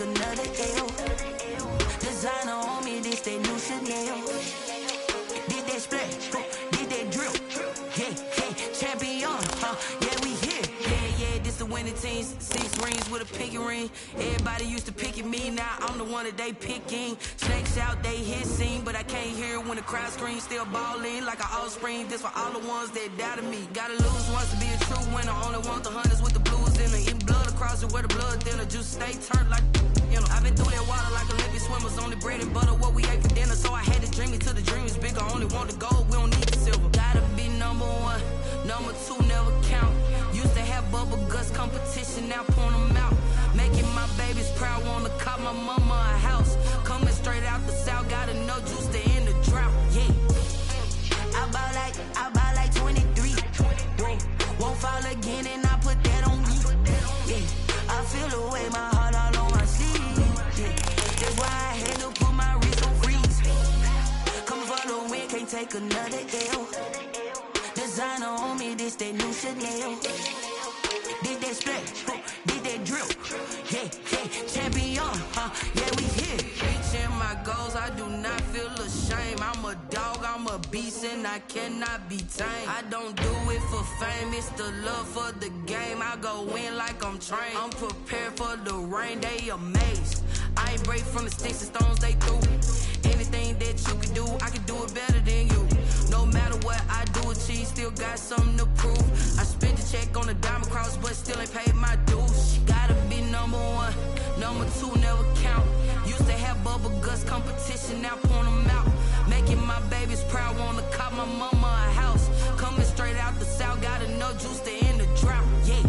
another L. Designer on me, this that new Chanel. Did that splash, did that drill. Yeah, champion, yeah, we here. Yeah, this the winning team. 6 rings with a pinky ring. Everybody used to pick at me, now I'm the one that they picking. Snakes out, they hit scene, but I can't hear when the crowd screams. Still balling like an offspring. This for all the ones that doubted me. Gotta lose once to be a true winner. Only want the hunters with the blues in it. Eating blood across it where the blood thinner. Juice stay turned like, you know. I've been through that water like Olympic swimmers. Only bread and butter, what we ate for dinner. So I had to dream it till the dream is bigger. Only want the gold, we don't need the silver. Gotta be number 1, number 2 never count. Used to have bubble guts competition, now point them out. Making my babies proud, wanna cop my mama a house. Coming straight out the south, got enough juice to end the drought. Yeah, I buy like 23. Whoa, won't fall again, and I put that on me. Yeah, I feel the way, my heart all on my sleeve. Yeah, that's why I had to put my wrist on freeze. Coming for the win, can't take another L. Designer on me, this that new Chanel. Did that splash, did that drill. Yeah, champion, yeah, we here. Reaching my goals, I do not feel ashamed. I'm a dog, I'm a beast, and I cannot be tamed. I don't do it for fame, it's the love for the game. I go in like I'm trained. I'm prepared for the rain, they amazed. I ain't break from the sticks and stones they threw. Anything that you can do, I can do it better than you. No matter what I do, achieve, still got something to prove. I spent the check on the diamond cross, but still ain't paid my dues. Gotta be number 1, number 2 never count. Used to have bubble guts competition, now point them out. Making my babies proud, wanna cop my mama a house. Coming straight out the south, got enough juice to end the drought. Yeah,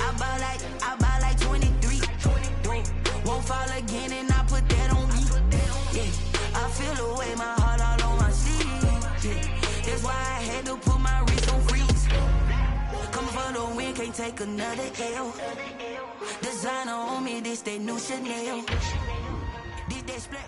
I buy like 23. Won't fall again, and I put that on me. Yeah, I feel the way, my heart all on my sleeve. Yeah, that's why I had to put my wrist on freeze. Coming for the win, can't take another L. Designer on me, this that new Chanel. Did that splash.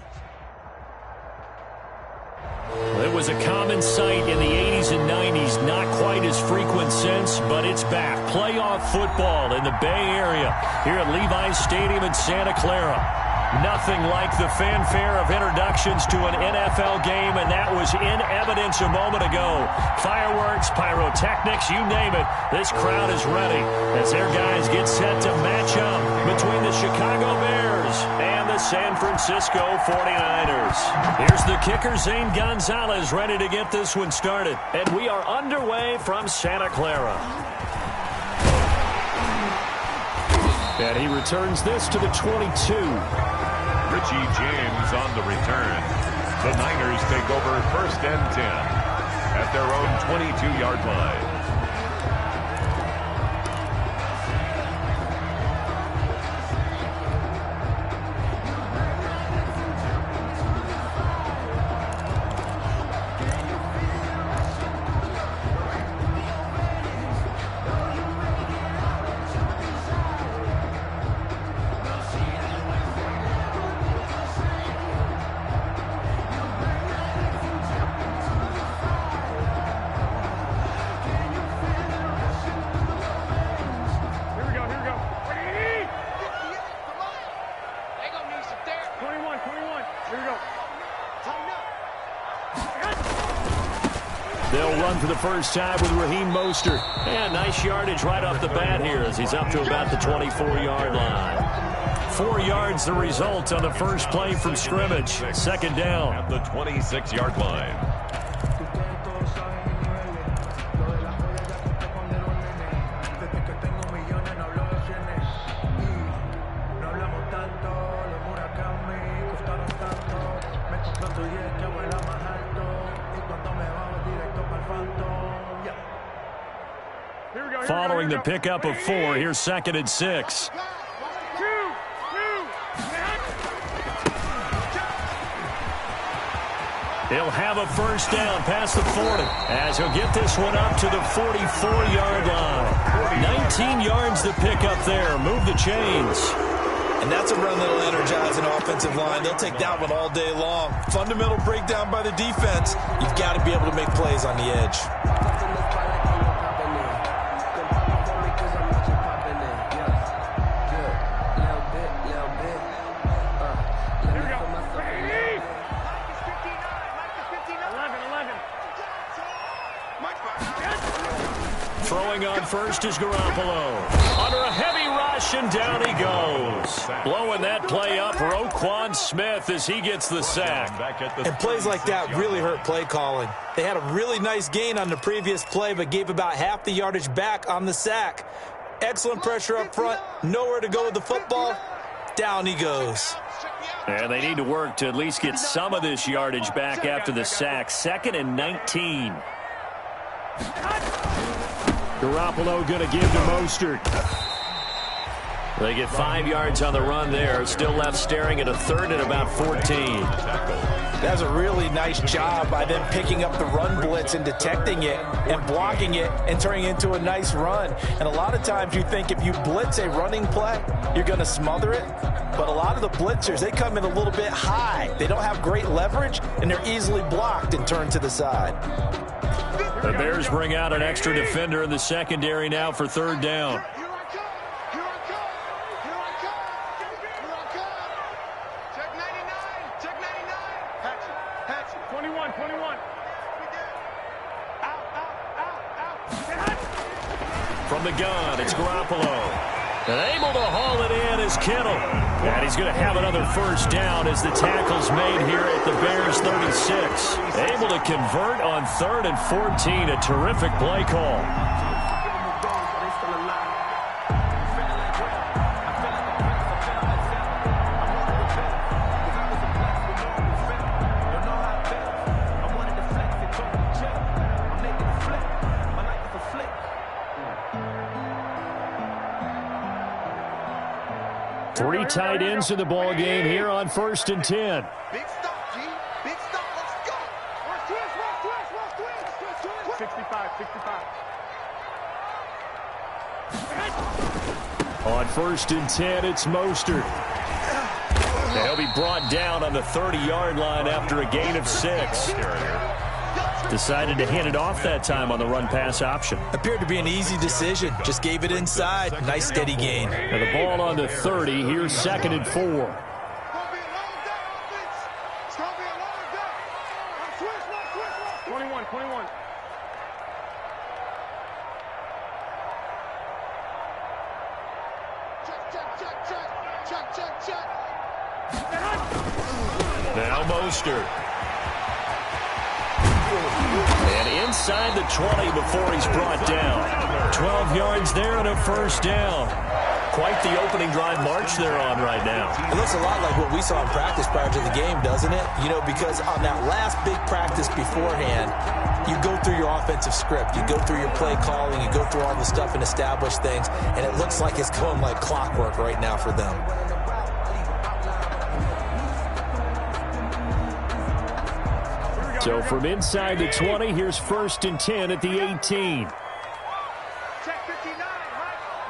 Well, it was a common sight in the 80s and 90s, not quite as frequent since, but it's back. Playoff football in the Bay Area here at Levi's Stadium in Santa Clara. Nothing like the fanfare of introductions to an NFL game, and that was in evidence a moment ago. Fireworks, pyrotechnics, you name it. This crowd is ready as their guys get set to match up between the Chicago Bears and the San Francisco 49ers. Here's the kicker, Zane Gonzalez, ready to get this one started. And we are underway from Santa Clara. And he returns this to the 22. Richie James on the return. The Niners take over 1st and 10 at their own 22-yard line. They'll run for the first time with Raheem Mostert. And nice yardage right off the bat here as he's up to about the 24-yard line. 4 yards the result on the first play from scrimmage. 2nd down. At the 26-yard line. Following the pickup of 4, here's 2nd and 6. He'll have a first down past the 40 as he'll get this one up to the 44-yard line. 19 yards to pick up there. Move the chains. And that's a run that'll energize an offensive line. They'll take that one all day long. Fundamental breakdown by the defense. You've got to be able to make plays on the edge. Throwing on first is Garoppolo. Under a heavy rush, and down he goes. Blowing that play up, Roquan Smith as he gets the sack. And plays like that really hurt play calling. They had a really nice gain on the previous play, but gave about half the yardage back on the sack. Excellent pressure up front, nowhere to go with the football. Down he goes. And they need to work to at least get some of this yardage back after the sack. 2nd and 19. Garoppolo going to give to Mostert. They get 5 yards on the run there. Still left staring at a 3rd and about 14. That's a really nice job by them picking up the run blitz and detecting it and blocking it and turning it into a nice run. And a lot of times you think if you blitz a running play, you're going to smother it. But a lot of the blitzers, they come in a little bit high. They don't have great leverage, and they're easily blocked and turned to the side. The Bears bring out an extra defender in the secondary now for 3rd down. From the gun, it's Garoppolo. And able to haul it in is Kittle. And he's going to have another 1st down as the tackle's made here at the Bears 36. Able to convert on 3rd and 14. A terrific play call. Three tight ends in the ball game here on 1st and 10. Big stop, G. Big stop. Let's go. Twist. 65. On 1st and 10, it's Mostert. He'll be brought down on the 30-yard line after a gain of 6. Decided to hand it off that time on the run-pass option. Appeared to be an easy decision. Just gave it inside. Nice steady gain. And the ball on the 30. Here's 2nd and 4. Now Mostert. And inside the 20 before he's brought down. 12 yards there and a 1st down. Quite the opening drive march they're on right now. It looks a lot like what we saw in practice prior to the game, doesn't it? You know, because on that last big practice beforehand, you go through your offensive script. You go through your play calling. You go through all the stuff and establish things. And it looks like it's going like clockwork right now for them. So from inside the 20, here's 1st and 10 at the 18. Check 59.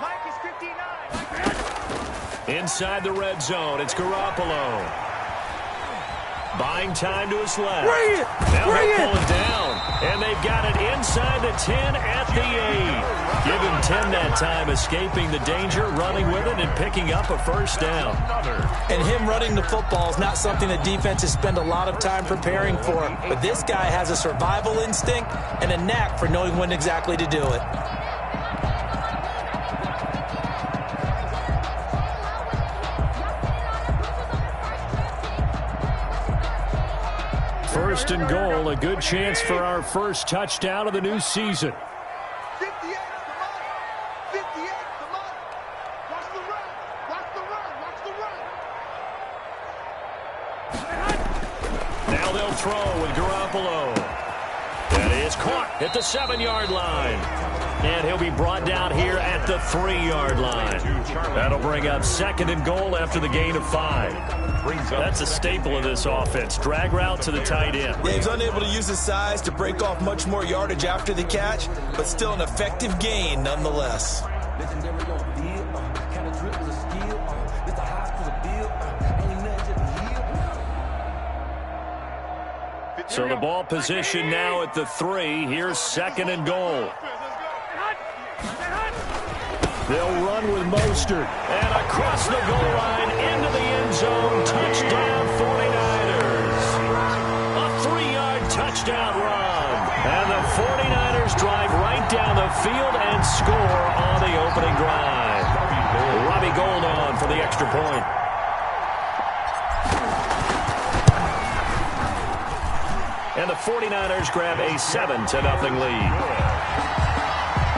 Mike is 59. Inside the red zone, it's Garoppolo. Buying time to his left. Now they'll pull it down. And they've got it inside the 10 at the 8. Give him 10 that time, escaping the danger, running with it, and picking up a 1st down. And him running the football is not something that defenses spend a lot of time preparing for. But this guy has a survival instinct and a knack for knowing when exactly to do it. First and goal, a good chance for our first touchdown of the new season. 58, come on. 58, come on. Watch the run. Watch the run. Watch the run. Now they'll throw with Garoppolo. That is caught at the 7-yard line. And he'll be brought down here at the 3-yard line. That'll bring up 2nd and goal after the gain of 5. That's a staple of this offense. Drag route to the tight end. Yeah, he's unable to use his size to break off much more yardage after the catch, but still an effective gain nonetheless. So the ball position now at the 3. Here's 2nd and goal. They'll run with Mostert. And across the goal line into the end zone. Touchdown touchdown run. And the 49ers drive right down the field and score on the opening drive. Robbie Gould on for the extra point. And the 49ers grab a 7-0 lead.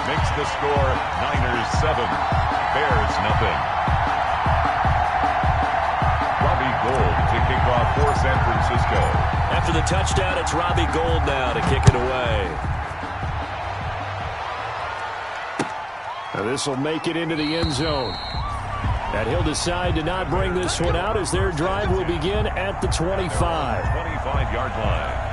Makes the score Niners 7, Bears nothing. Robbie Gould to kick off for San Francisco. After the touchdown, it's Robbie Gould now to kick it away. Now this will make it into the end zone. And he'll decide to not bring this one out as their drive will begin at the 25. 25-yard line.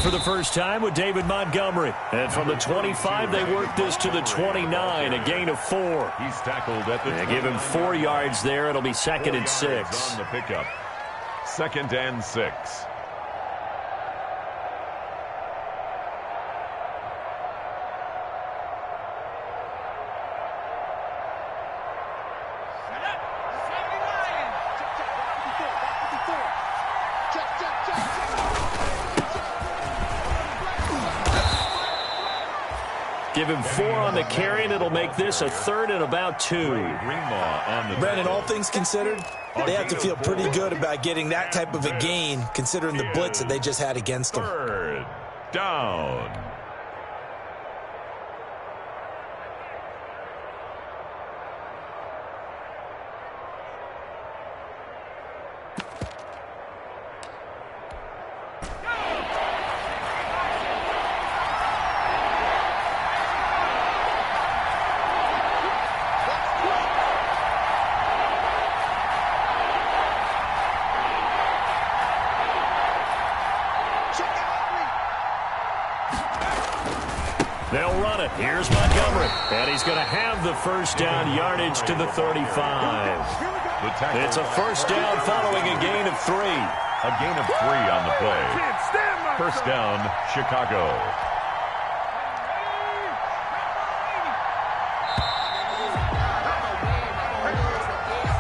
For the first time with David Montgomery. And from the 25, they work this to the 29, a gain of 4. He's tackled at the They give him 4 yards there. It'll be 2nd and 6. On the pickup. 2nd and 6. Give him 4 on the carry, and it'll make this a 3rd and about 2. Brandon, all things considered, they have to feel pretty good about getting that type of a gain, considering the blitz that they just had against them. 3rd down. They'll run it. Here's Montgomery. And he's going to have the first down yardage to the 35. It's a first down following a gain of 3. A gain of 3 on the play. First down, Chicago.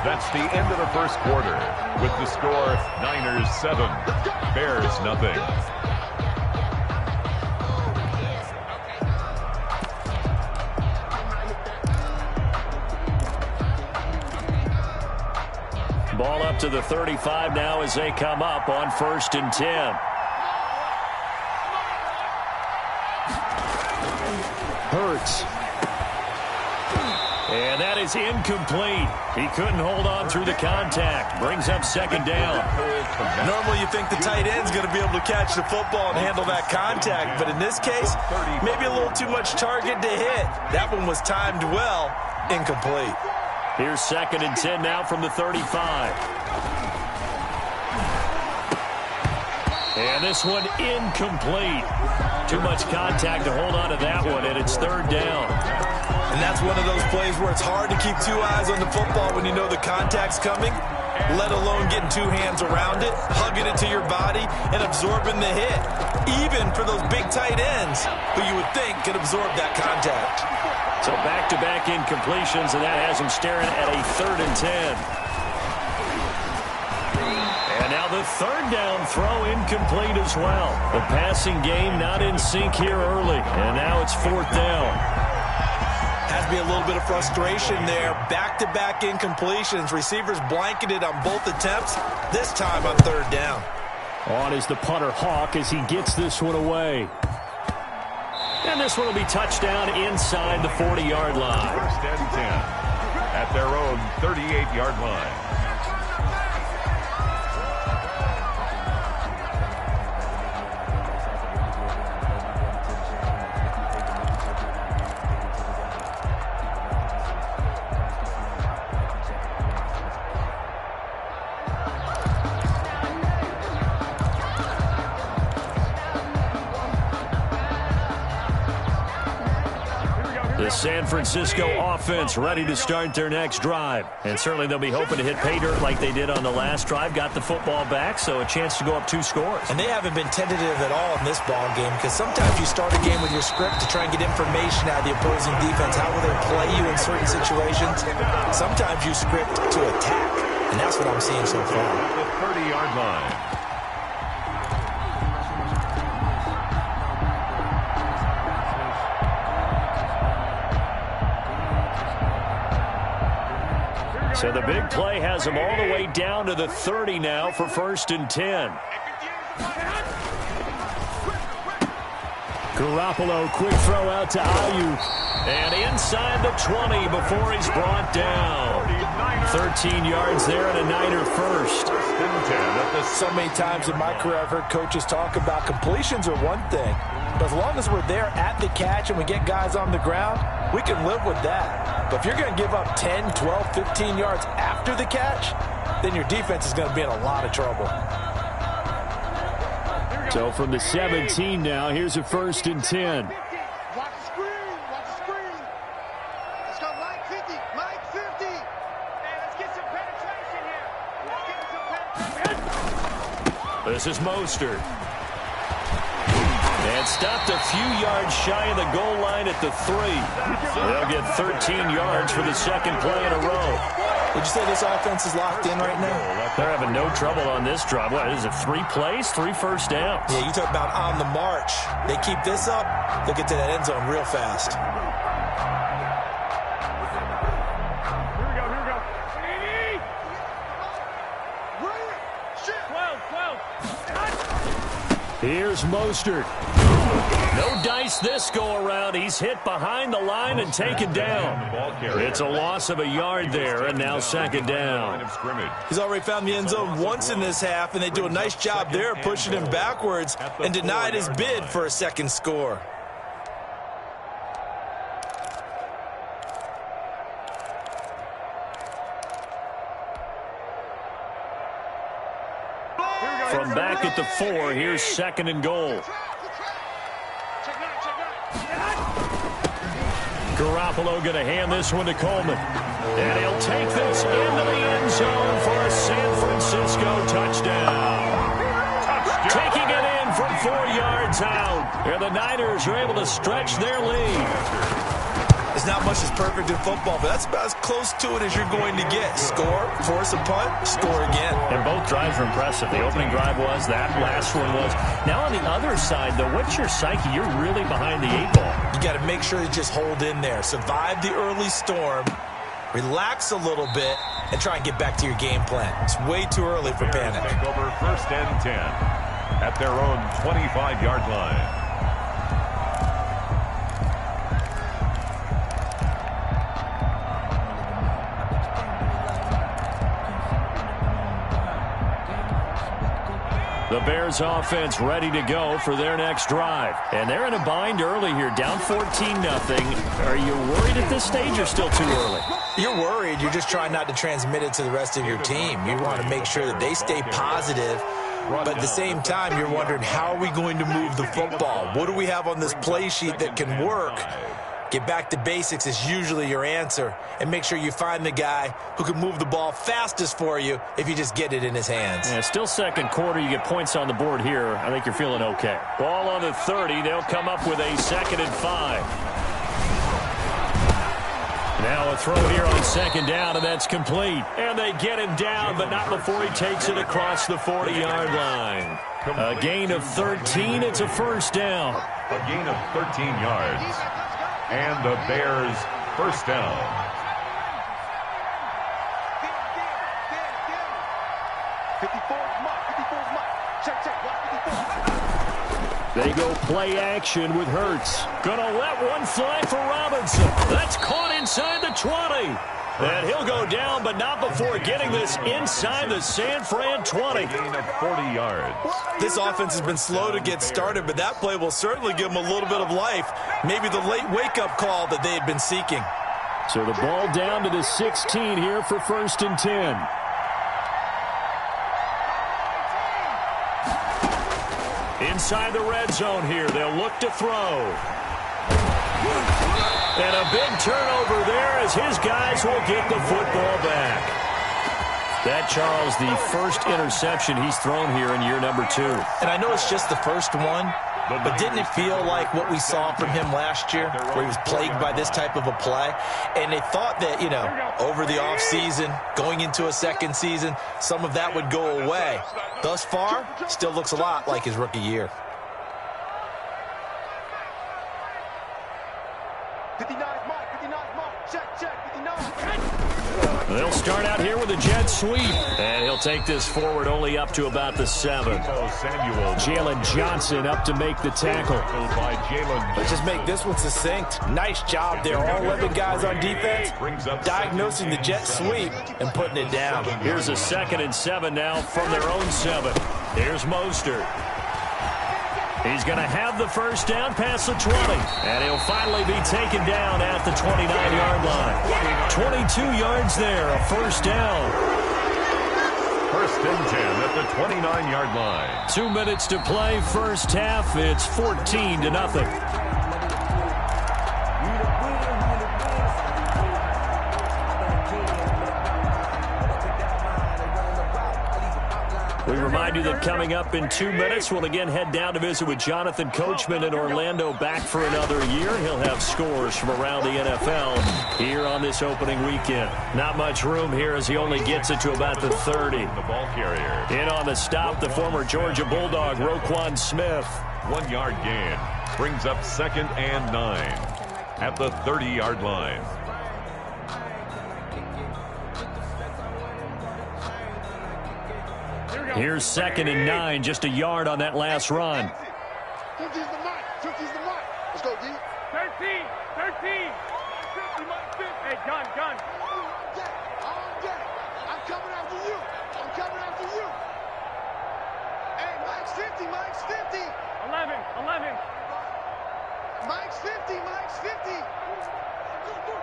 That's the end of the first quarter. With the score, Niners 7, Bears nothing. Ball up to the 35 now as they come up on 1st and 10. Hurts. And that is incomplete. He couldn't hold on through the contact. Brings up 2nd down. Normally you think the tight end's going to be able to catch the football and handle that contact, but in this case, maybe a little too much target to hit. That one was timed well. Incomplete. Here's 2nd and 10 now from the 35. And this one incomplete. Too much contact to hold on to that one, and it's 3rd down. And that's one of those plays where it's hard to keep 2 eyes on the football when you know the contact's coming, let alone getting 2 hands around it, hugging it to your body, and absorbing the hit. Even for those big tight ends who you would think could absorb that contact. So back-to-back incompletions, and that has him staring at a 3rd and 10. And now the 3rd down throw incomplete as well. The passing game not in sync here early, and now it's 4th down. Has to be a little bit of frustration there. Back-to-back incompletions. Receivers blanketed on both attempts, this time on 3rd down. On is the punter Hawk as he gets this one away. And this one will be touchdown inside the 40-yard line. 1st and 10 at their own 38-yard line. The San Francisco offense ready to start their next drive. And certainly they'll be hoping to hit pay dirt like they did on the last drive. Got the football back, so a chance to go up 2 scores. And they haven't been tentative at all in this ball game, because sometimes you start a game with your script to try and get information out of the opposing defense. How will they play you in certain situations? Sometimes you script to attack, and that's what I'm seeing so far. The 30-yard line. So the big play has them all the way down to the 30 now for 1st and 10. Garoppolo, quick throw out to Ayuk. And inside the 20 before he's brought down. 13 yards there and a Niner first. So many times in my career I've heard coaches talk about completions are one thing, but as long as we're there at the catch and we get guys on the ground, we can live with that. But if you're going to give up 10, 12, 15 yards after the catch, then your defense is going to be in a lot of trouble. So from the 17 now, here's a 1st and 10. Watch the screen. Watch the screen. Let's go 950. 950. Hey, let's get some penetration here. Let's get some penetration. This is Mostert. And stopped a few yards shy of the goal line at the 3. They'll get 13 yards for the second play in a row. Would you say this offense is locked in right now? They're having no trouble on this drive. What is it, 3 plays, 3 first downs? Yeah, you talk about on the march. They keep this up, they'll get to that end zone real fast. Here's Mostert. No dice this go-around. He's hit behind the line and taken down. It's a loss of a yard there, and now 2nd down. He's already found the end zone once in this half, and they do a nice job there pushing him backwards and denied his bid for a second score. From back at the 4, here's 2nd and goal. Garoppolo going to hand this one to Coleman. And he'll take this into the end zone for a San Francisco touchdown. Taking it in from 4 yards out. And the Niners are able to stretch their lead. There's not much that's perfect in football, but that's about as close to it as you're going to get. Score, force a punt, score again. And both drives were impressive. The opening drive was, that last one was. Now on the other side, though, what's your psyche? You're really behind the 8 ball. You got to make sure you just hold in there. Survive the early storm, relax a little bit, and try and get back to your game plan. It's way too early for panic. Take over 1st and 10 at their own 25-yard line. The Bears offense ready to go for their next drive. And they're in a bind early here, down 14-0. Are you worried at this stage or still too early? You're worried. You're just trying not to transmit it to the rest of your team. You want to make sure that they stay positive. But at the same time, you're wondering, how are we going to move the football? What do we have on this play sheet that can work? Get back to basics is usually your answer. And make sure you find the guy who can move the ball fastest for you if you just get it in his hands. Yeah, still 2nd quarter. You get points on the board here. I think you're feeling okay. Ball on the 30. They'll come up with a 2nd and 5. Now a throw here on 2nd down, and that's complete. And they get him down, but not before he takes it across the 40-yard line. A gain of 13. It's a 1st down. A gain of 13 yards. And the Bears' 1st down. They go play action with Hurts. Gonna let one fly for Robinson. That's caught inside the 20. And he'll go down, but not before getting this inside the San Fran 20. Gain of 40 yards. This offense has been slow to get started, but that play will certainly give them a little bit of life. Maybe the late wake-up call that they had been seeking. So the ball down to the 16 here for 1st and 10. Inside the red zone here, they'll look to throw. And a big turnover there as his guys will get the football back. That, Charles, the first interception he's thrown here in year number 2. And I know it's just the first one, but didn't it feel like what we saw from him last year, where he was plagued by this type of a play? And they thought that, you know, over the offseason, going into a second season, some of that would go away. Thus far, still looks a lot like his rookie year. 59 mark, 59 mark, check, 59. They'll start out here with a jet sweep, and he'll take this forward only up to about the 7. Jalen Johnson up to make the tackle. Let's just make this one succinct. Nice job there. All 11 guys on defense diagnosing the jet sweep and putting it down. Here's a 2nd and 7 now from their own 7. Here's Mostert. He's going to have the first down past the 20, and he'll finally be taken down at the 29-yard line. 22 yards there, a first down. First and 10 at the 29-yard line. 2 minutes to play, first half. It's 14-0. We remind you that coming up in 2 minutes, we'll again head down to visit with Jonathan Coachman in Orlando, back for another year. He'll have scores from around the NFL here on this opening weekend. Not much room here as he only gets it to about the 30. The ball carrier. In on the stop, the former Georgia Bulldog, Roquan Smith. 1 yard gain. Brings up 2nd and 9 at the 30-yard line. Here's 2nd and 9, just a yard on that last run. 50's the mark, 50's the mark. Let's go, D. 13. Hey, gun. On deck. I'm coming after you. Hey, Mike's 50. 11. Mike's 50.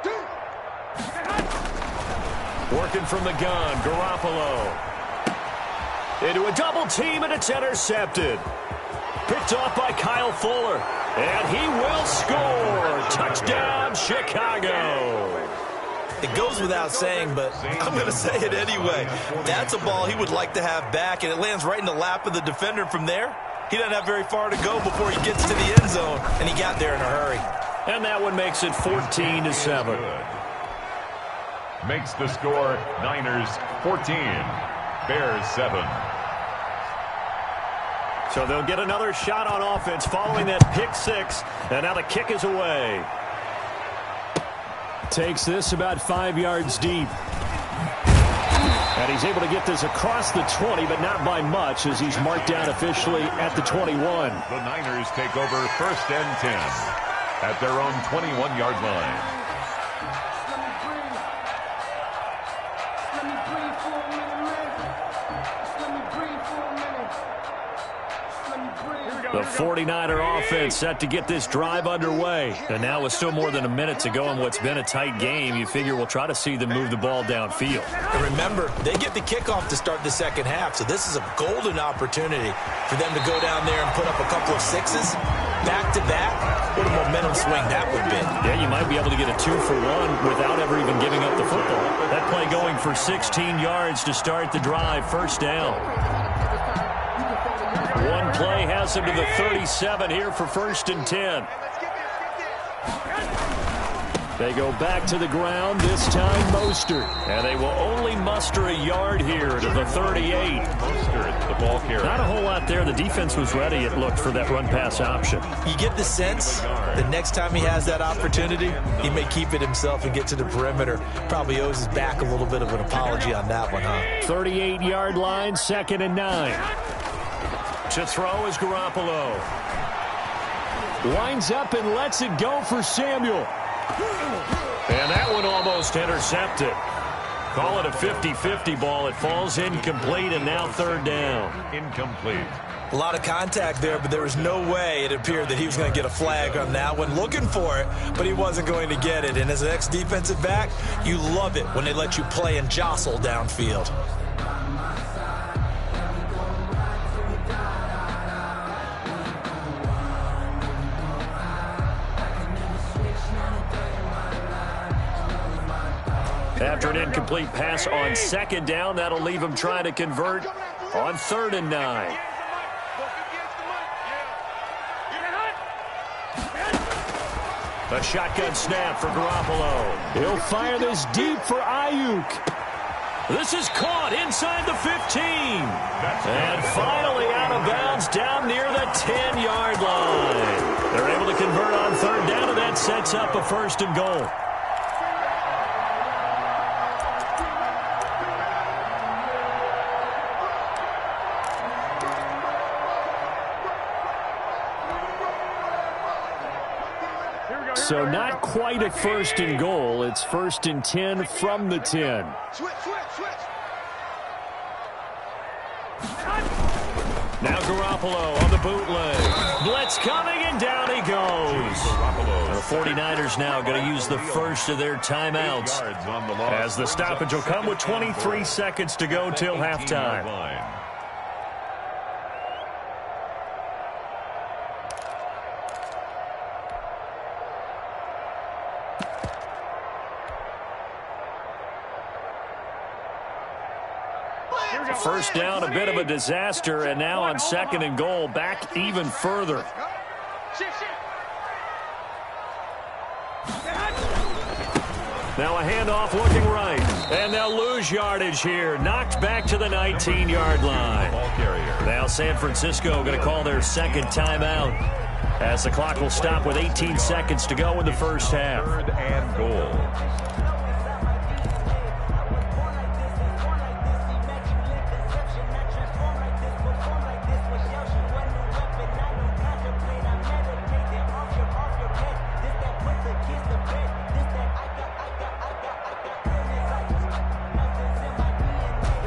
Dude. Working from the gun, Garoppolo. Into a double team, and it's intercepted. Picked off by Kyle Fuller. And he will score. Touchdown, Chicago. It goes without saying, but I'm going to say it anyway. That's a ball he would like to have back, and it lands right in the lap of the defender from there. He doesn't have very far to go before he gets to the end zone, and he got there in a hurry. And that one makes it 14-7. Makes the score Niners 14, Bears 7. So they'll get another shot on offense following that pick 6. And now the kick is away. Takes this about 5 yards deep. And he's able to get this across the 20, but not by much, as he's marked down officially at the 21. The Niners take over 1st and 10 at their own 21-yard line. The 49er offense set to get this drive underway. And now with still more than a minute to go in what's been a tight game, you figure we'll try to see them move the ball downfield. And remember, they get the kickoff to start the second half, so this is a golden opportunity for them to go down there and put up a couple of 6s back-to-back. What a momentum swing that would be. Yeah, you might be able to get a 2-for-1 without ever even giving up the football. That play going for 16 yards to start the drive, first down. One play has him to the 37 here for 1st and 10. They go back to the ground, this time Mostert. And they will only muster a yard here to the 38. Mostert, the ball carrier. Not a whole lot there. The defense was ready, it looked, for that run-pass option. You get the sense the next time he has that opportunity, he may keep it himself and get to the perimeter. Probably owes his back a little bit of an apology on that one, huh? 38-yard line, 2nd and 9. To throw is Garoppolo. Winds up and lets it go for Samuel. And that one almost intercepted. Call it a 50-50 ball. It falls incomplete, and now 3rd down. Incomplete. A lot of contact there, but there was no way it appeared that he was going to get a flag on that one. Looking for it, but he wasn't going to get it. And as an ex-defensive back, you love it when they let you play and jostle downfield. After an incomplete pass on second down, that'll leave him trying to convert on 3rd and 9. A shotgun snap for Garoppolo. He'll fire this deep for Ayuk. This is caught inside the 15. And finally out of bounds down near the 10-yard line. They're able to convert on 3rd down, and that sets up a 1st and goal. So not quite a 1st and goal. It's 1st and 10 from the 10. Switch. Now Garoppolo on the bootleg. Blitz coming, and down he goes. The 49ers now going to use the first of their timeouts, as the stoppage will come with 23 seconds to go till halftime. First down, a bit of a disaster, and now on 2nd and goal, back even further. Now a handoff looking right, and they'll lose yardage here. Knocked back to the 19-yard line. Now San Francisco going to call their 2nd timeout, as the clock will stop with 18 seconds to go in the first half. 3rd and goal.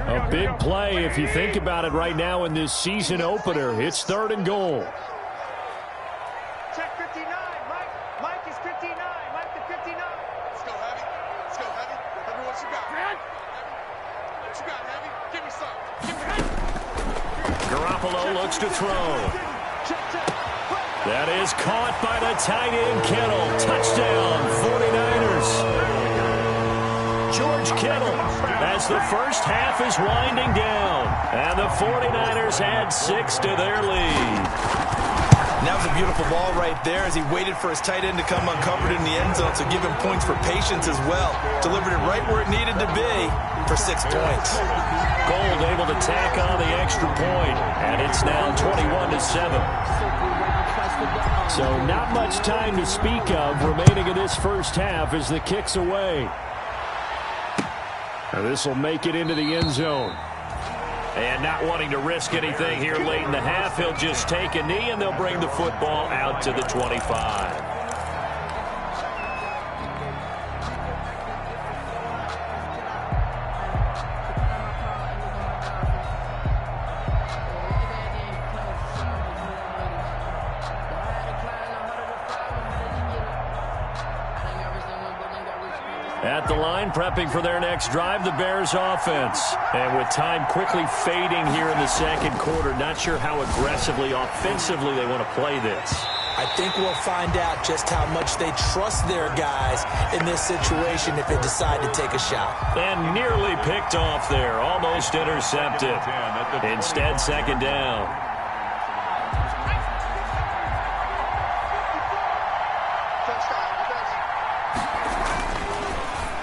A big play if you think about it right now in this season opener. It's 3rd and goal. Check 59. Mike is 59. Mike to 59. Let's go, Heavy. Let's go, Heavy. Heavy, what you got? Heavy. What you got, Heavy? Give me some. Garoppolo looks to throw. That is caught by the tight end Kittle. Touchdown, 49ers. George Kittle, as the first half is winding down, and the 49ers add 6 to their lead. And that was a beautiful ball right there as he waited for his tight end to come uncovered in the end zone, so give him points for patience as well. Delivered it right where it needed to be for 6 points. Gold able to tack on the extra point, and it's now 21-7. So not much time to speak of remaining in this first half as the kick's away. Now this will make it into the end zone. And not wanting to risk anything here late in the half, he'll just take a knee, and they'll bring the football out to the 25. At the line, prepping for their next drive, the Bears offense. And with time quickly fading here in the second quarter, not sure how aggressively, offensively they want to play this. I think we'll find out just how much they trust their guys in this situation if they decide to take a shot. And nearly picked off there, almost intercepted. Instead, 2nd down.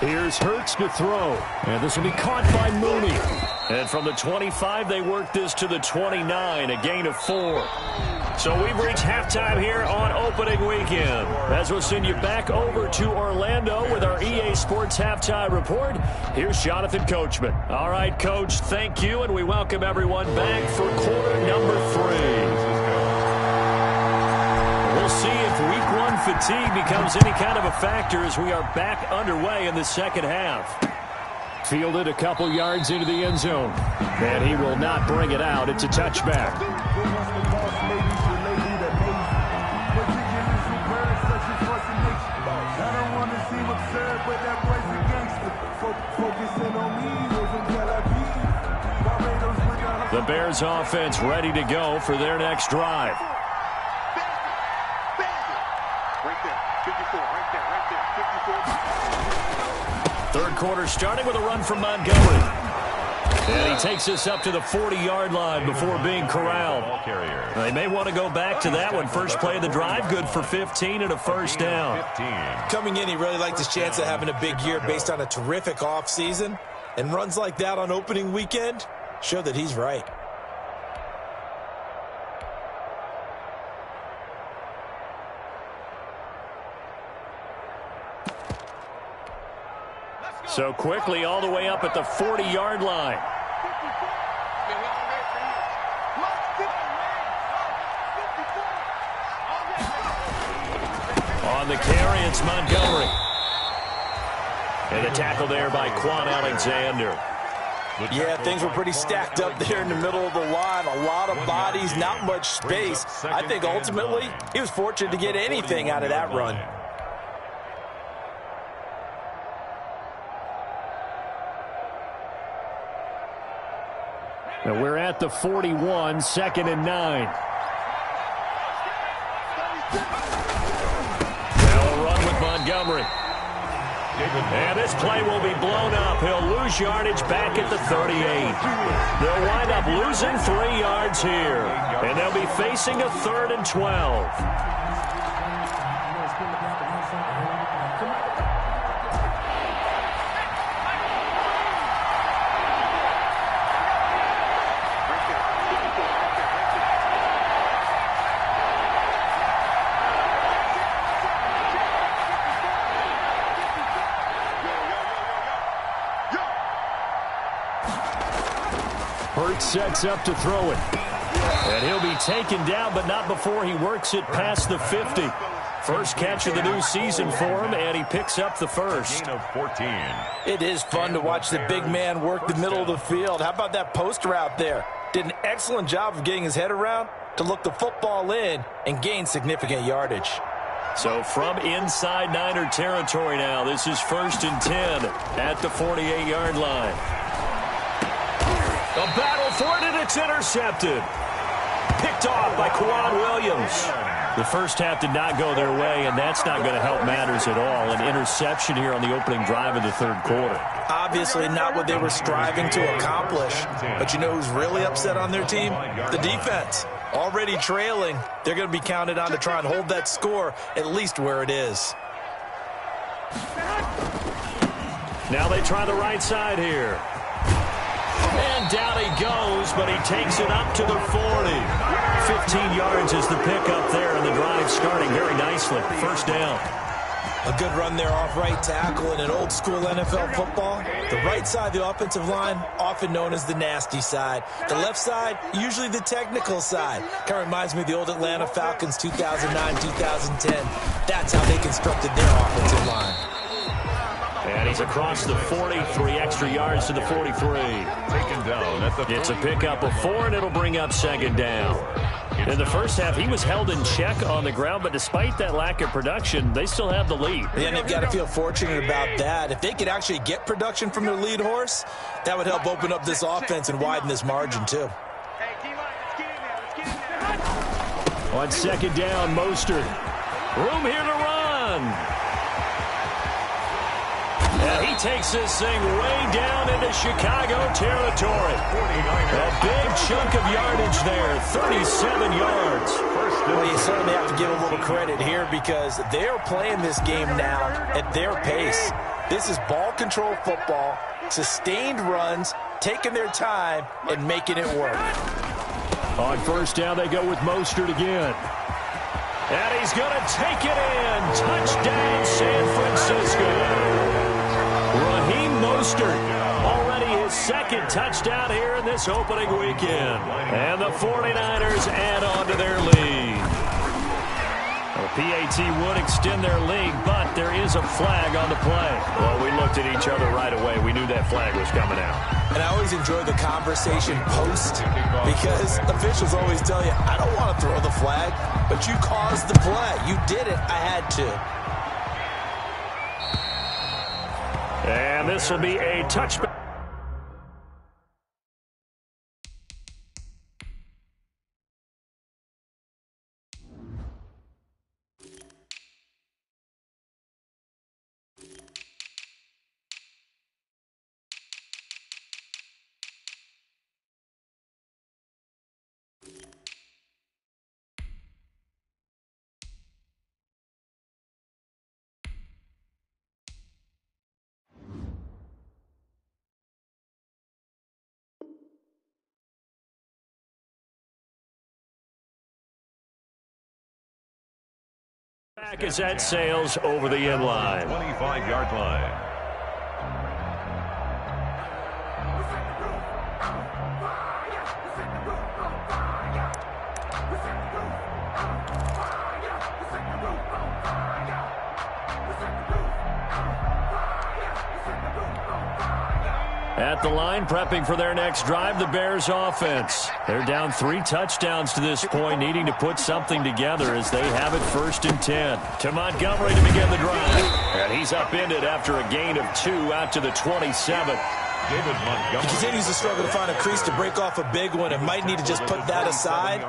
Here's Hurts to throw, and this will be caught by Mooney. And from the 25, they work this to the 29, a gain of 4. So we've reached halftime here on opening weekend. As we'll send you back over to Orlando with our EA Sports Halftime Report, here's Jonathan Coachman. All right, Coach, thank you, and we welcome everyone back for quarter number 3. We'll see if week 1 fatigue becomes any kind of a factor as we are back underway in the second half. Fielded a couple yards into the end zone, and he will not bring it out. It's a touchback. The Bears offense ready to go for their next drive. Third quarter starting with a run from Montgomery. And he takes us up to the 40-yard line before being corralled. They may want to go back to that one. First play of the drive, good for 15 and a first down. Coming in, he really liked his chance of having a big year based on a terrific offseason. And runs like that on opening weekend show that he's right. So quickly all the way up at the 40-yard line. On the carry, it's Montgomery. And the tackle there by Quan Alexander. Yeah, things were pretty stacked up there in the middle of the line. A lot of bodies, not much space. I think ultimately he was fortunate to get anything out of that run. And we're at the 41, 2nd and 9. They'll run with Montgomery. And this play will be blown up. He'll lose yardage back at the 38. They'll wind up losing 3 yards here. And they'll be facing a 3rd and 12. Sets up to throw it. And he'll be taken down, but not before he works it past the 50. First catch of the new season for him, and he picks up the first. It is fun to watch the big man work the middle of the field. How about that post route there? Did an excellent job of getting his head around to look the football in and gain significant yardage. So from inside Niner territory now, this is 1st and 10 at the 48-yard line. A battle for it, and it's intercepted. Picked off by Quan Williams. The first half did not go their way, and that's not going to help matters at all. An interception here on the opening drive of the 3rd quarter. Obviously not what they were striving to accomplish. But you know who's really upset on their team? The defense. Already trailing. They're going to be counted on to try and hold that score at least where it is. Now they try the right side here. And down he goes, but he takes it up to the 40. 15 yards is the pickup there, and the drive starting very nicely. First down. A good run there off right tackle in an old-school NFL football. The right side of the offensive line, often known as the nasty side. The left side, usually the technical side. Kind of reminds me of the old Atlanta Falcons 2009-2010. That's how they constructed their offensive line. And he's across the 40, 3 extra yards to the 43. Taken down at the It's a pickup of 4, and it'll bring up 2nd down. In the first half, he was held in check on the ground, but despite that lack of production, they still have the lead. And they've got to feel fortunate about that. If they could actually get production from their lead horse, that would help open up this offense and widen this margin, too. On 2nd down, Mostert. Room here to run. And he takes this thing way down into Chicago territory. A big chunk of yardage there, 37 yards. Well, you certainly have to give a little credit here because they are playing this game now at their pace. This is ball control football, sustained runs, taking their time, and making it work. On 1st down, they go with Mostert again. And he's going to take it in. Touchdown, San Francisco. Raheem Mostert, already his 2nd touchdown here in this opening weekend. And the 49ers add on to their lead. The PAT would extend their lead, but there is a flag on the play. Well, we looked at each other right away. We knew that flag was coming out. And I always enjoy the conversation post because officials always tell you, I don't want to throw the flag, but you caused the play. You did it. I had to. And this will be a touchback. Back as that sails over the end line. 25-yard line. At the line, prepping for their next drive, the Bears offense. They're down 3 touchdowns to this point, needing to put something together as they have it 1st and 10. To Montgomery to begin the drive. And he's upended after a gain of 2 out to the 27. David Montgomery. He continues to struggle to find a crease to break off a big one and might need to just put that aside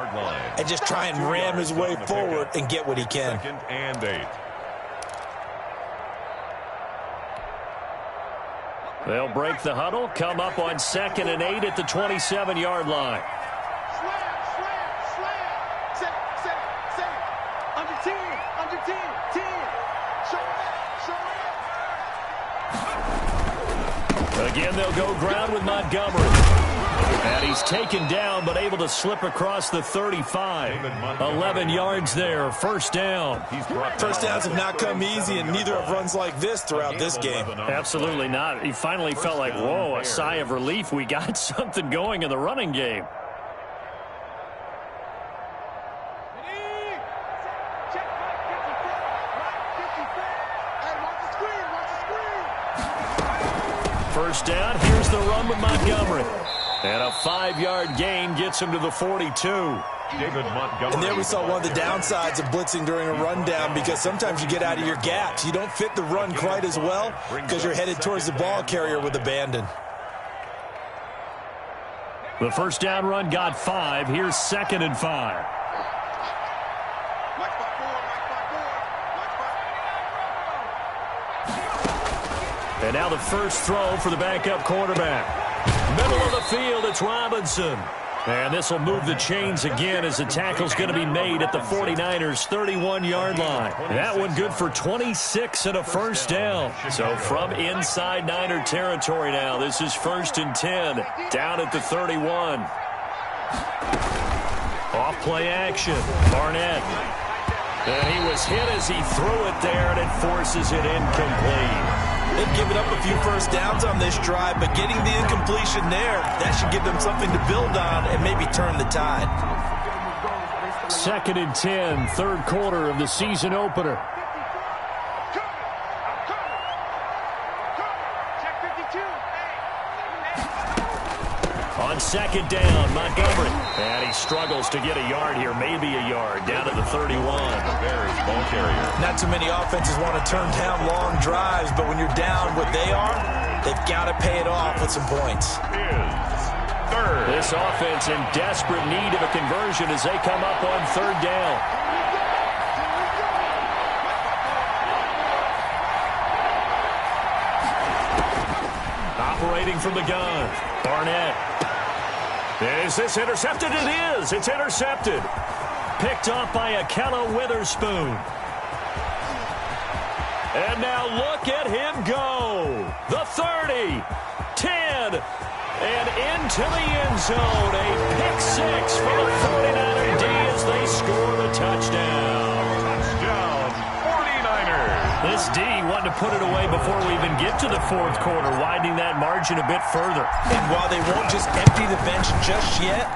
and just try and ram his way forward and get what he can. 2nd and 8. They'll break the huddle, come up on 2nd and 8 at the 27-yard line. Slam. Set. Under 10. Under 10. 10. Show it. Again, they'll go ground with Montgomery. And he's taken down, but able to slip across the 35. 11 yards there, 1st down. First downs have not come easy, and neither have runs like this throughout this game. Absolutely not. He finally felt like, whoa, a sigh of relief. We got something going in the running game. First down, here's the run with Montgomery. And a 5-yard gain gets him to the 42. David Montgomery. And there we saw one of the downsides of blitzing during a rundown, because sometimes you get out of your gaps. You don't fit the run quite as well because you're headed towards the ball carrier with abandon. The first down run got 5. Here's 2nd and 5. And now the first throw for the backup quarterback. Middle of the field, it's Robinson. And this will move the chains again as the tackle's going to be made at the 49ers' 31-yard line. That one good for 26 and a first down. So from inside Niner territory now, this is 1st and 10, down at the 31. Off play action, Barnett. And he was hit as he threw it there, and it forces it incomplete. They've given up a few first downs on this drive, but getting the incompletion there, that should give them something to build on and maybe turn the tide. 2nd and 10, 3rd quarter of the season opener. On 2nd down, Montgomery. And he struggles to get a yard here, maybe a yard, down to the 31. Bears ball carrier. Not too many offenses want to turn down long drives, but when you're down what they are, they've got to pay it off with some points. Third. This offense in desperate need of a conversion as they come up on 3rd down. Operating from the gun, Barnett. Is this intercepted? It is. It's intercepted. Picked off by Akella Witherspoon. And now look at him go. The 30, 10, and into the end zone. A pick 6 for the 49er D as they score the touchdown. Touchdown, 49ers. This D wanted to put it away before we even get to the 4th quarter, widening that margin a bit further. And while they won't just empty the bench just yet,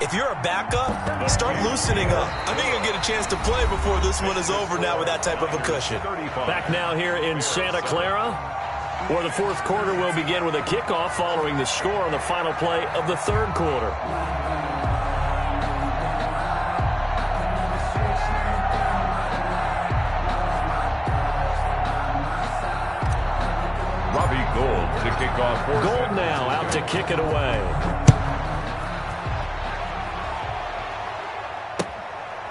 if you're a backup, start loosening up. I think you'll get a chance to play before this one is over now with that type of a cushion. Back now here in Santa Clara, where the 4th quarter will begin with a kickoff following the score on the final play of the 3rd quarter. Gold to kick off. Gold now out to kick it away.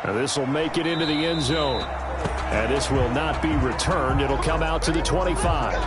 Now this will make it into the end zone. And this will not be returned. It'll come out to the 25.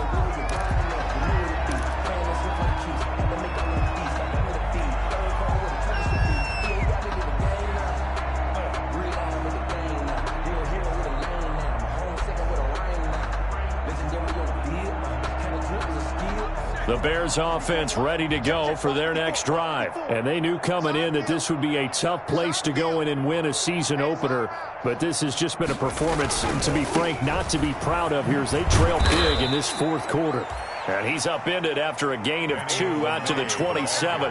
The Bears offense ready to go for their next drive. And they knew coming in that this would be a tough place to go in and win a season opener. But this has just been a performance, to be frank, not to be proud of here as they trail big in this fourth quarter. And he's upended after a gain of 2 out to the 27.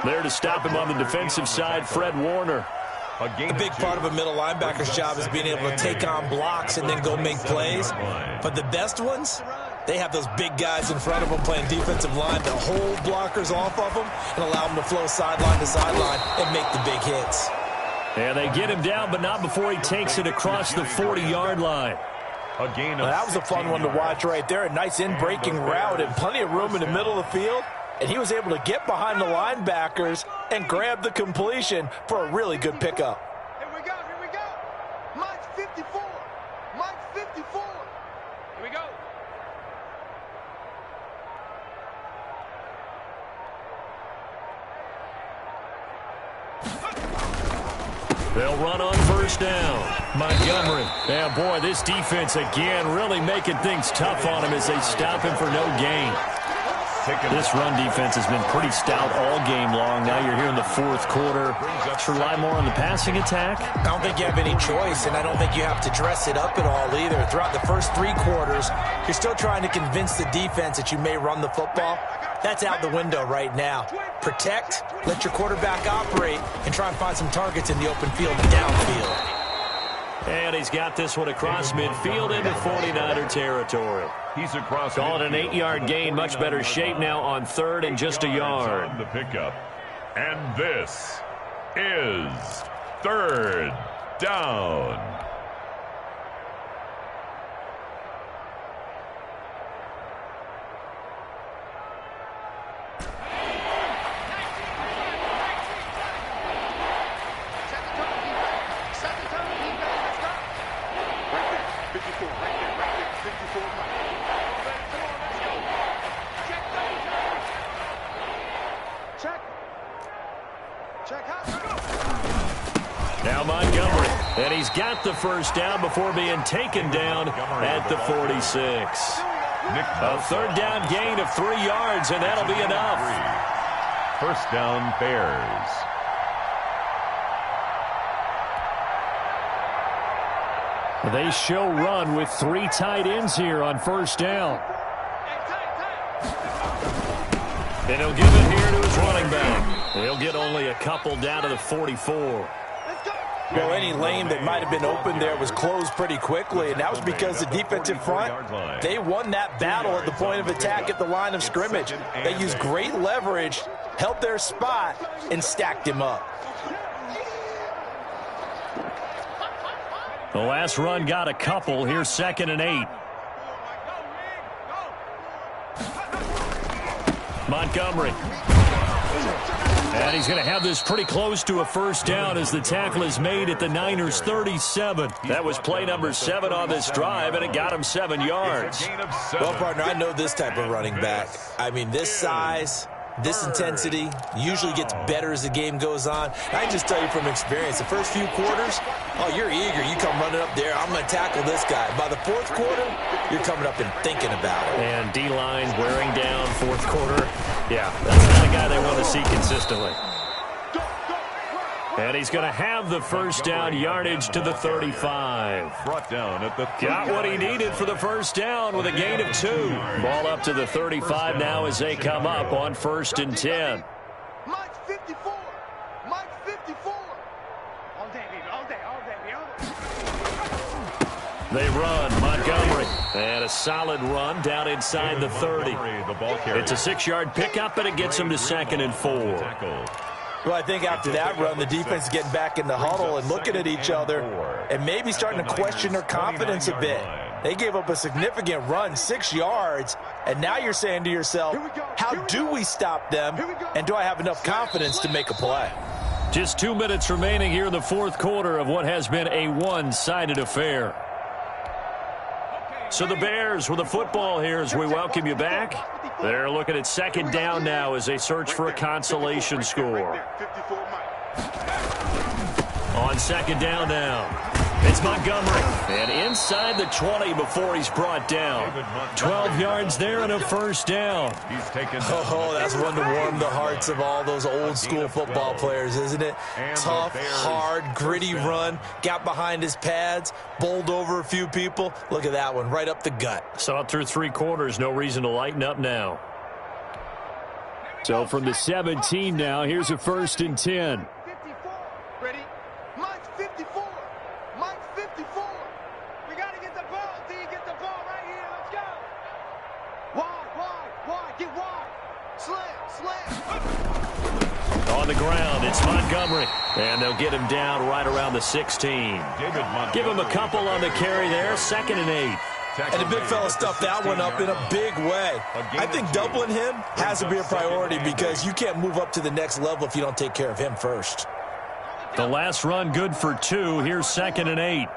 There to stop him on the defensive side, Fred Warner. A big part of a middle linebacker's job is being able to take on blocks and then go make plays. But the best ones, they have those big guys in front of them playing defensive line to hold blockers off of them and allow them to flow sideline to sideline and make the big hits. And they get him down, but not before he takes it across the 40-yard line. That was a fun one to watch right there. A nice in-breaking route and plenty of room in the middle of the field. And he was able to get behind the linebackers and grab the completion for a really good pickup. Here we go, here we go. Mike's 54. Mike's 54. Here we go. They'll run on first down. Montgomery. Yeah, boy, this defense again really making things tough on him as they stop him for no gain. This run defense has been pretty stout all game long. Now you're here in the fourth quarter. To rely more on the passing attack? I don't think you have any choice, and I don't think you have to dress it up at all either. Throughout the first 3 quarters, you're still trying to convince the defense that you may run the football. That's out the window right now. Protect, let your quarterback operate, and try and find some targets in the open field and downfield. And he's got this one across midfield into 49er territory. He's across. Call it an 8-yard gain. Much better shape now on third and just a yard. The pickup. And this is third down. Now Montgomery, and he's got the first down before being taken down at the 46. A third down gain of 3 yards, and that'll be enough. First down, Bears. They show run with 3 tight ends here on first down. And he'll give it here to his running back. He'll get only a couple down to the 44. Well, any lane that might have been open there was closed pretty quickly, and that was because the defensive front, they won that battle at the point of attack at the line of scrimmage. They used great leverage, held their spot, and stacked him up. The last run got a couple. Here's 2nd and 8. Montgomery. And he's going to have this pretty close to a first down as the tackle is made at the Niners' 37. That was play number 7 on this drive, and it got him 7 yards. Well, partner, I know this type of running back. I mean, this size, this intensity usually gets better as the game goes on. I can just tell you from experience, the first few quarters, oh, you're eager. You come running up there, I'm going to tackle this guy. By the fourth quarter, you're coming up and thinking about it. And D-line wearing down fourth quarter. Yeah, that's the kind of guy they want to see consistently. And he's going to have the first down, yardage to the 35. Brought down at the got what he needed for the first down with a gain of 2. Ball up to the 35 now as they come up on 1st and 10. Mike's 54. Mike's 54. All day, baby. All day, all day, all day. They run. Montgomery. And a solid run down inside the 30. It's a 6-yard pickup, and it gets him to 2nd and 4. Well, I think after that run, the defense is getting back in the huddle and looking at each other and maybe starting to question their confidence a bit. They gave up a significant run, 6 yards, and now you're saying to yourself, how do we stop them, and do I have enough confidence to make a play? Just 2 minutes remaining here in the fourth quarter of what has been a one-sided affair. So the Bears with the football here as we welcome you back. They're looking at 2nd down now as they search for a consolation score. On 2nd down now. It's Montgomery. And inside the 20 before he's brought down. 12 yards there and a first down. He's taken. Oh, that's one to warm the hearts of all those old-school football players, isn't it? Tough, hard, gritty run. Got behind his pads, bowled over a few people. Look at that one, right up the gut. Saw it through 3 quarters. No reason to lighten up now. So from the 17 now, here's a 1st and 10. 54. Ready? Mike's 54. Mike's 54. We got to get the ball. D, get the ball right here. Let's go. Wide. Get wide. Slam. On the ground, it's Montgomery. And they'll get him down right around the 16. Give him a couple on the carry there. 2nd and 8. And the big fella stuffed that one up in a big way. I think doubling him has to be a priority because you can't move up to the next level if you don't take care of him first. The last run good for 2. Here's 2nd and 8.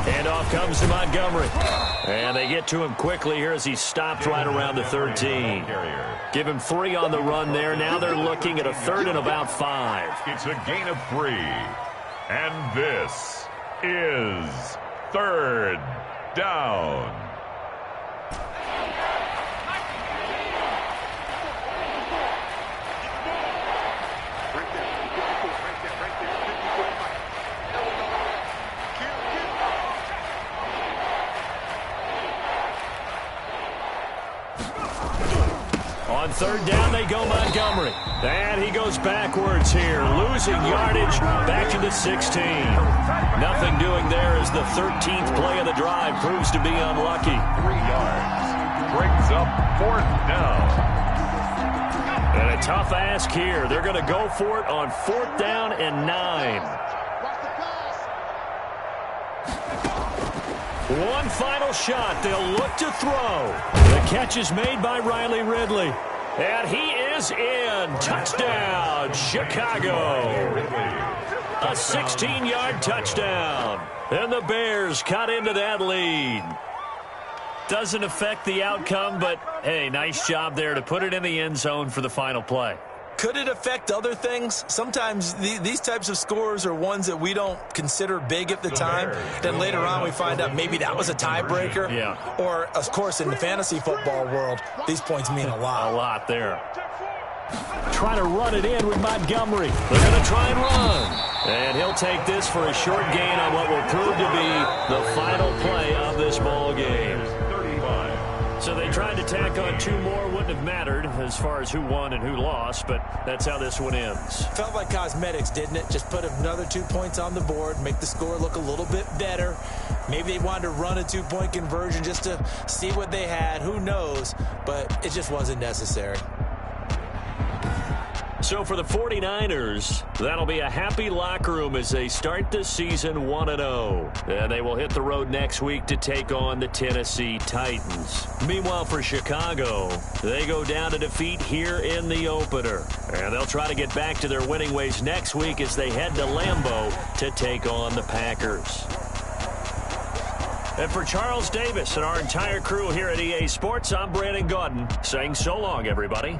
Handoff comes to Montgomery. And they get to him quickly here as he stopped right around the 13. Give him 3 on the run there. Now they're looking at a 3rd and about 5. It's a gain of 3. And this is 3rd down. On 3rd down, they go Montgomery. And he goes backwards here, losing yardage back to the 16. Nothing doing there as the 13th play of the drive proves to be unlucky. 3 yards. Brings up 4th down. And a tough ask here. They're going to go for it on 4th down and 9. One final shot. They'll look to throw. The catch is made by Riley Ridley. And he is in. Touchdown, Chicago. A 16-yard touchdown. And the Bears cut into that lead. Doesn't affect the outcome, but, hey, nice job there to put it in the end zone for the final play. Could it affect other things? Sometimes these types of scores are ones that we don't consider big at the time. Then later on we find out maybe that was a tiebreaker. Yeah. Or, of course, in the fantasy football world, these points mean a lot. A lot there. Trying to run it in with Montgomery. They're going to try and run. And he'll take this for a short gain on what will prove to be the final play of this ball game. So they tried to tack on 2 more. Wouldn't have mattered as far as who won and who lost, but that's how this one ends. Felt like cosmetics, didn't it? Just put another 2 points on the board, make the score look a little bit better. Maybe they wanted to run a 2-point conversion just to see what they had. Who knows? But it just wasn't necessary. So for the 49ers, that'll be a happy locker room as they start the season 1-0. And they will hit the road next week to take on the Tennessee Titans. Meanwhile, for Chicago, they go down to defeat here in the opener. And they'll try to get back to their winning ways next week as they head to Lambeau to take on the Packers. And for Charles Davis and our entire crew here at EA Sports, I'm Brandon Gaudin saying so long, everybody.